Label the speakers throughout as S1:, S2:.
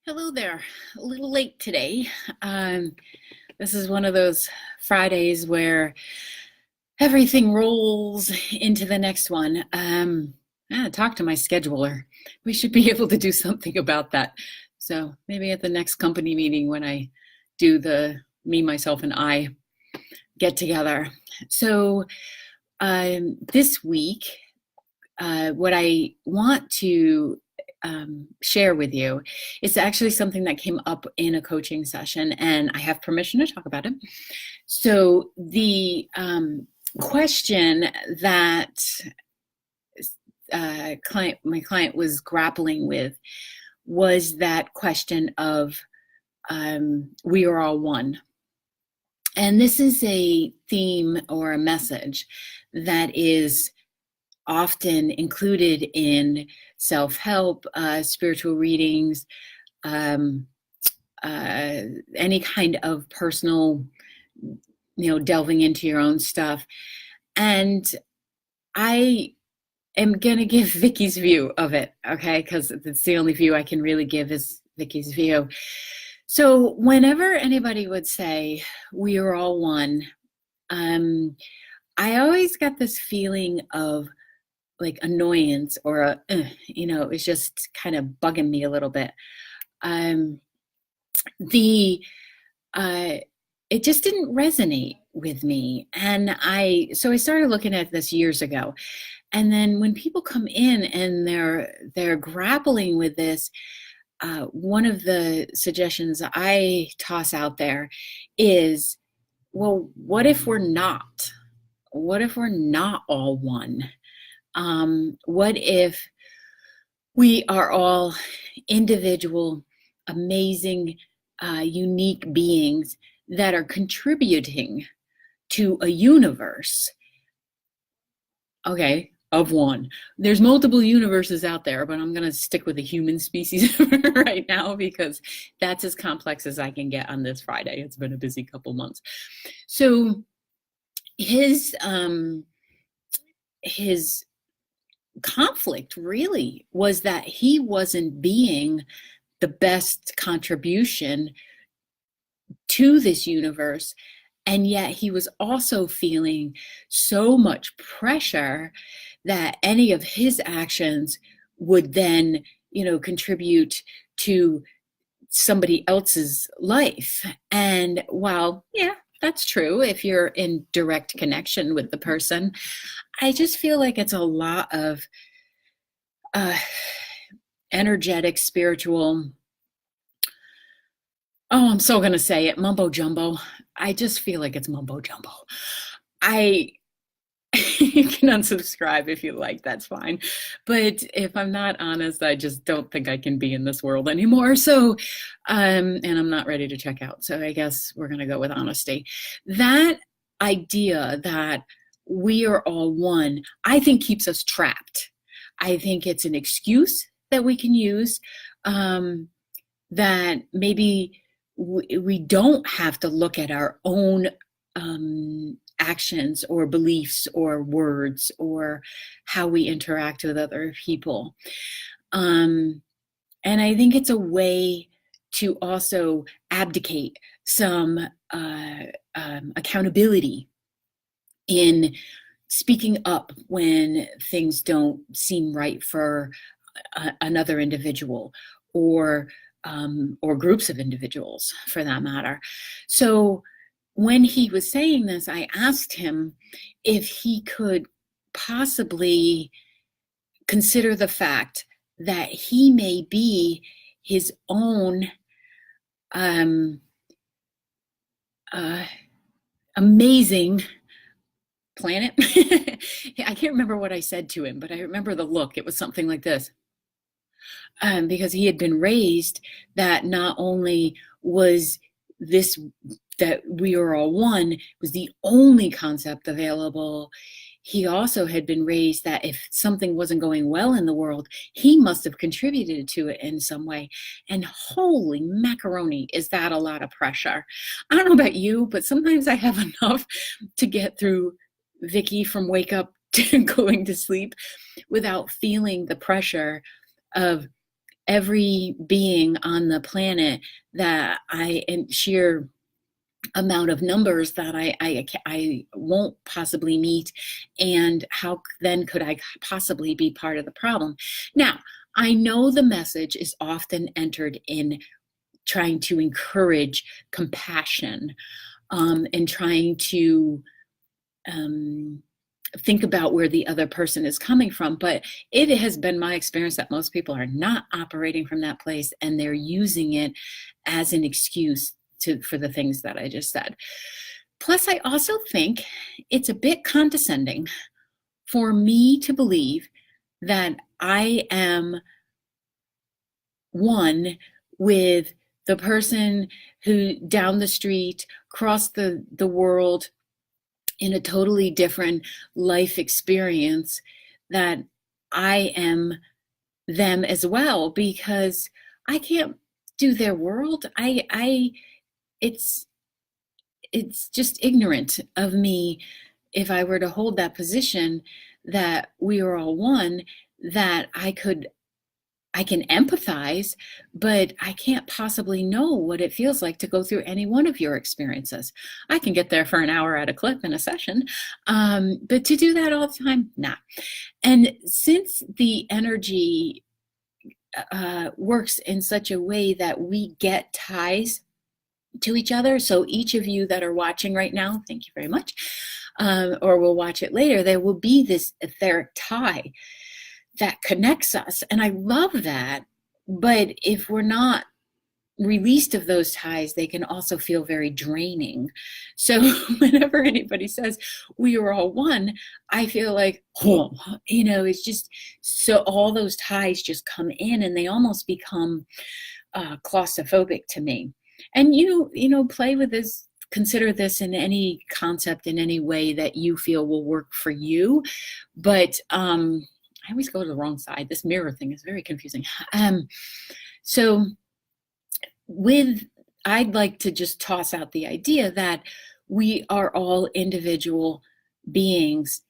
S1: Hello there. A little late today. Um, this is one of those Fridays where everything rolls into the next one. Talk to my scheduler. We should be able to do something about that. So maybe at the next company meeting when I do the me, myself, and I get together. So this week, what I want to share with you is actually something that came up in a coaching session, and I have permission to talk about it. So the question that my client was grappling with was that question of we are all one. And this is a theme or a message that is often included in self-help, spiritual readings, any kind of personal, delving into your own stuff. And I am going to give Vicky's view of it, okay? Because it's the only view I can really give is Vicky's view. So whenever anybody would say, we are all one, I always got this feeling of like annoyance or it's just kind of bugging me a little bit. It just didn't resonate with me. And so I started looking at this years ago. And then when people come in and they're grappling with this, one of the suggestions I toss out there is, well, what if we're not? What if we're not all one? What if we are all individual, amazing, unique beings that are contributing to a universe, okay, of one. There's multiple universes out there, but I'm going to stick with the human species right now because that's as complex as I can get on this Friday. It's been a busy couple months. So his conflict really was that he wasn't being the best contribution to this universe, and yet he was also feeling so much pressure that any of his actions would then contribute to somebody else's life. And while that's true if you're in direct connection with the person, I just feel like it's a lot of energetic, spiritual, I'm so going to say it, mumbo jumbo. I just feel like it's mumbo jumbo. You can unsubscribe if you like, that's fine. But if I'm not honest, I just don't think I can be in this world anymore. So, and I'm not ready to check out. So I guess we're going to go with honesty. That idea that we are all one, I think keeps us trapped. I think it's an excuse that we can use, that maybe we don't have to look at our own actions or beliefs or words or how we interact with other people. And I think it's a way to also abdicate some accountability in speaking up when things don't seem right for another individual or groups of individuals for that matter. So when he was saying this, I asked him if he could possibly consider the fact that he may be his own amazing planet. I can't remember what I said to him, but I remember the look. It was something like this. Because he had been raised that not only was this, that we are all one, was the only concept available, he also had been raised that if something wasn't going well in the world, he must have contributed to it in some way. And holy macaroni, is that a lot of pressure. I don't know about you, but sometimes I have enough to get through Vicky from wake up to going to sleep without feeling the pressure of every being on the planet that in sheer amount of numbers that I won't possibly meet, and how then could I possibly be part of the problem? Now, I know the message is often entered in trying to encourage compassion, and trying to think about where the other person is coming from. But it has been my experience that most people are not operating from that place, and they're using it as an excuse for the things that I just said. Plus, I also think it's a bit condescending for me to believe that I am one with the person who down the street, across the world, in a totally different life experience, that I am them as well, because I can't do their world. It's just ignorant of me if I were to hold that position that we are all one, that I can empathize, but I can't possibly know what it feels like to go through any one of your experiences. I can get there for an hour at a clip in a session, but to do that all the time, nah. And since the energy works in such a way that we get ties to each other, so each of you that are watching right now, thank you very much, or will watch it later, there will be this etheric tie that connects us. And I love that. But if we're not released of those ties, they can also feel very draining. So whenever anybody says we are all one, I feel like, oh, it's just, so all those ties just come in and they almost become claustrophobic to me. And play with this, consider this in any concept, in any way that you feel will work for you. But I always go to the wrong side. This mirror thing is very confusing. So I'd like to just toss out the idea that we are all individual beings,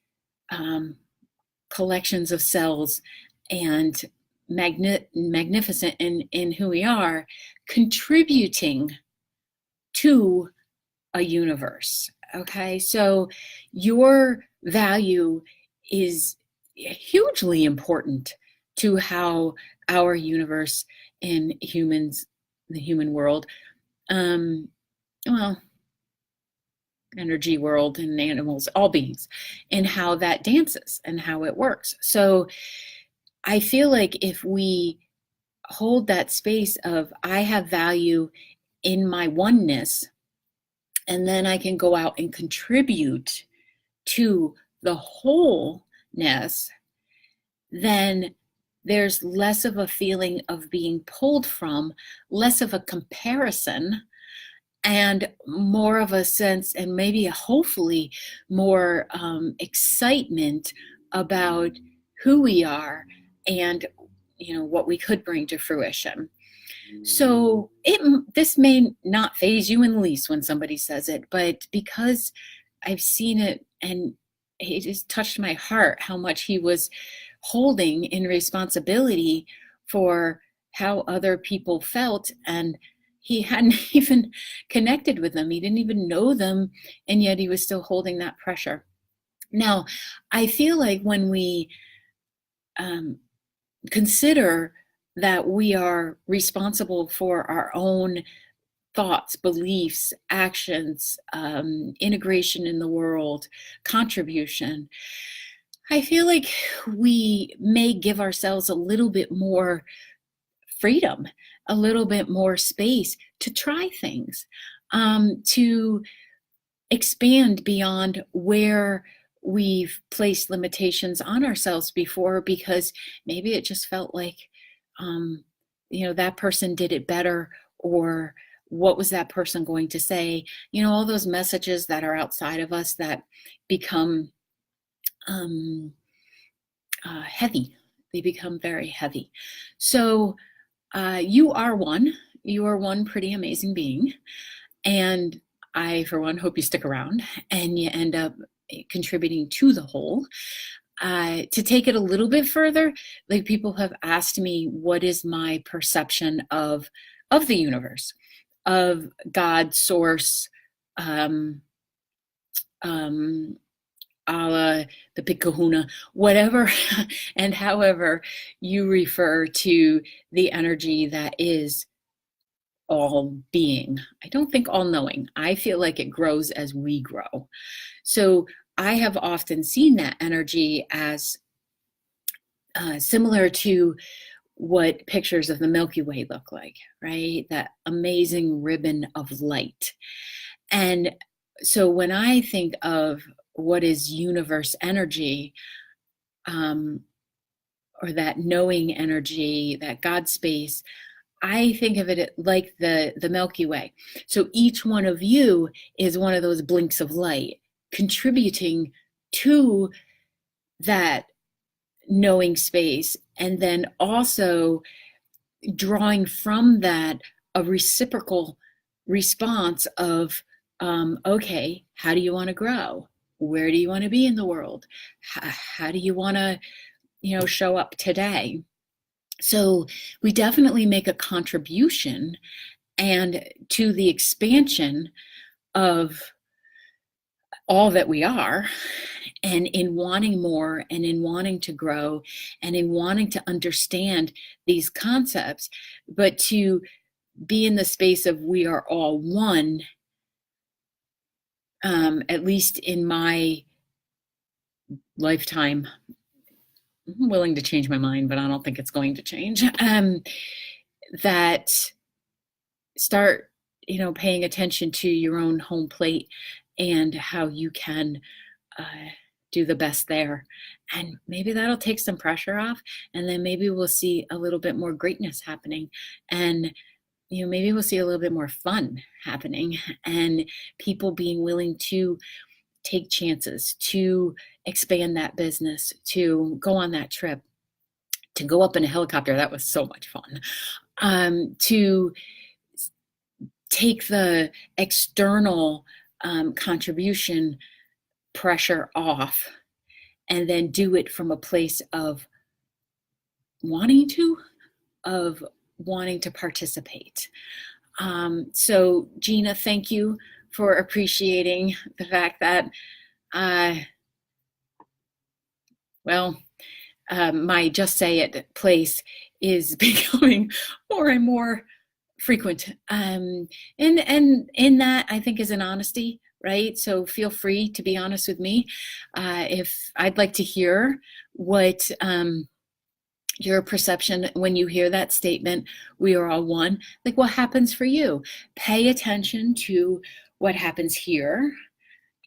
S1: collections of cells, and magnificent in who we are, contributing to a universe. Okay, so your value is hugely important to how our universe and humans, the human world, energy world and animals, all beings, and how that dances and how it works. So I feel like if we hold that space of I have value in my oneness, and then I can go out and contribute to the wholeness, then there's less of a feeling of being pulled from, less of a comparison, and more of a sense, and maybe hopefully more excitement about who we are and what we could bring to fruition. So this may not faze you in the least when somebody says it, but because I've seen it and it just touched my heart how much he was holding in responsibility for how other people felt, and he hadn't even connected with them. He didn't even know them, and yet he was still holding that pressure. Now, I feel like when we consider that we are responsible for our own thoughts, beliefs, actions, integration in the world, contribution, I feel like we may give ourselves a little bit more freedom, a little bit more space to try things, to expand beyond where we've placed limitations on ourselves before, because maybe it just felt like, that person did it better, or what was that person going to say? All those messages that are outside of us that become heavy. They become very heavy. So you are one. You are one pretty amazing being. And I, for one, hope you stick around and you end up contributing to the whole. To take it a little bit further, like people have asked me, what is my perception of the universe, of God, source, um, um, Allah, the big kahuna, whatever and however you refer to the energy that is all being. I don't think all knowing. I feel like it grows as we grow. So I have often seen that energy as similar to what pictures of the Milky Way look like, right? That amazing ribbon of light. And so when I think of what is universe energy, or that knowing energy, that God space, I think of it like the Milky Way. So each one of you is one of those blinks of light contributing to that knowing space, and then also drawing from that a reciprocal response of, okay, how do you want to grow? Where do you want to be in the world? How do you want to, show up today? So we definitely make a contribution and to the expansion of all that we are, and in wanting more and in wanting to grow and in wanting to understand these concepts, but to be in the space of we are all one, at least in my lifetime. I'm willing to change my mind, but I don't think it's going to change. That start, paying attention to your own home plate and how you can do the best there. And maybe that'll take some pressure off, and then maybe we'll see a little bit more greatness happening. And maybe we'll see a little bit more fun happening, and people being willing to take chances, to expand that business, to go on that trip, to go up in a helicopter. That was so much fun. To take the external contribution pressure off, and then do it from a place of wanting to participate. So Gina, thank you for appreciating the fact that my Just Say It place is becoming more and more frequent. And in that, I think, is an honesty, right? So feel free to be honest with me. If I'd like to hear what your perception when you hear that statement, we are all one, like what happens for you? Pay attention to what happens here,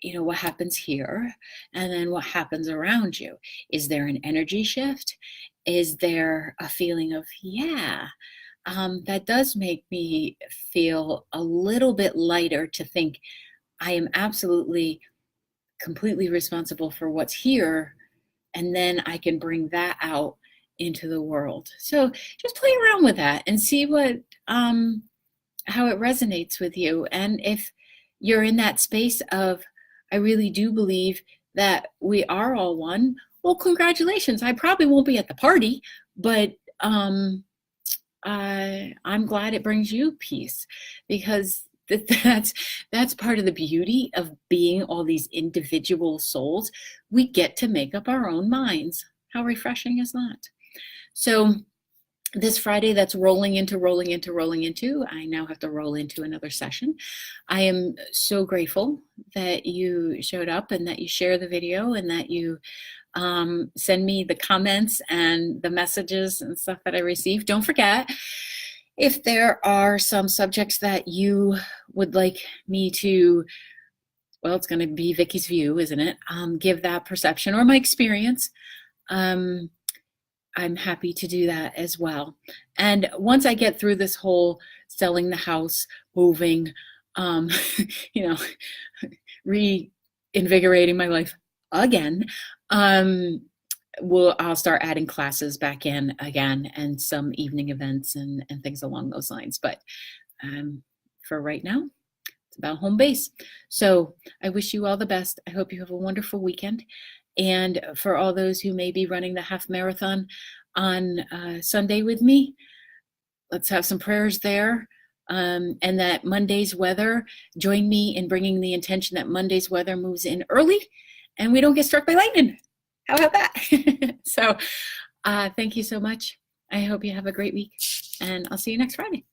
S1: what happens here, and then what happens around you. Is there an energy shift? Is there a feeling of, yeah, that does make me feel a little bit lighter to think I am absolutely, completely responsible for what's here, and then I can bring that out into the world. So just play around with that and see how it resonates with you. And if you're in that space of, I really do believe that we are all one, well, congratulations. I probably won't be at the party, but I'm glad it brings you peace, because that's part of the beauty of being all these individual souls. We get to make up our own minds. How refreshing is that? So this Friday, that's rolling into, I now have to roll into another session. I am so grateful that you showed up and that you share the video and that you send me the comments and the messages and stuff that I receive. Don't forget, if there are some subjects that you would like me to, well, it's going to be Vicky's view, isn't it? Give that perception or my experience. I'm happy to do that as well. And once I get through this whole selling the house, moving, reinvigorating my life again, I'll start adding classes back in again, and some evening events and things along those lines. But for right now, it's about home base. So I wish you all the best. I hope you have a wonderful weekend. And for all those who may be running the half marathon on Sunday with me, let's have some prayers there. And that Monday's weather, join me in bringing the intention that Monday's weather moves in early and we don't get struck by lightning. How about that? So thank you so much. I hope you have a great week, and I'll see you next Friday.